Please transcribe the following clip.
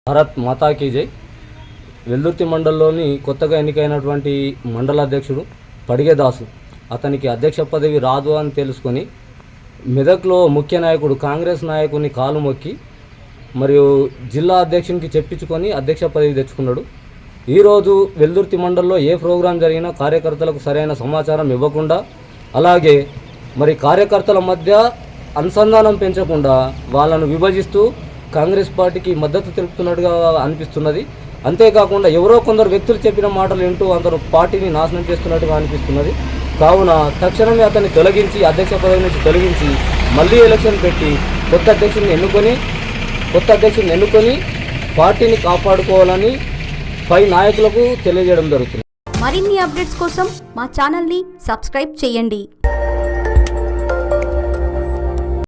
భారత్ మాతాకి జై. వెల్దుర్తి మండలంలోని కొత్తగా ఎన్నికైనటువంటి మండల అధ్యక్షుడు పడిగే దాసు, అతనికి అధ్యక్ష పదవి రాదు అని తెలుసుకొని మెదక్లో ముఖ్య నాయకుడు కాంగ్రెస్ నాయకుని కాలు మొక్కి మరియు జిల్లా అధ్యక్షునికి చెప్పించుకొని అధ్యక్ష పదవి తెచ్చుకున్నాడు. ఈరోజు వెల్దుర్తి మండలంలో ఏ ప్రోగ్రాం జరిగినా కార్యకర్తలకు సరైన సమాచారం ఇవ్వకుండా, అలాగే మరి కార్యకర్తల మధ్య అనుసంధానం పెంచకుండా వాళ్ళను విభజిస్తూ కాంగ్రెస్ పార్టీకి మద్దతు తెలుపుతున్నట్టుగా అనిపిస్తున్నది. అంతేకాకుండా ఎవరో కొందరు వ్యక్తులు చెప్పిన మాటలు వింటూ అందరూ పార్టీని నాశనం చేస్తున్నట్టుగా అనిపిస్తున్నది. కావున తక్షణమే అతన్ని తొలగించి అధ్యక్ష పదవి నుంచి తొలగించి మళ్ళీ ఎలక్షన్ పెట్టి కొత్త అధ్యక్షుడిని ఎన్నుకొని పార్టీని కాపాడుకోవాలని పై నాయకులకు తెలియజేయడం జరుగుతుంది. మరిన్ని అప్డేట్స్ కోసం మా ఛానల్ని సబ్స్క్రైబ్ చేయండి.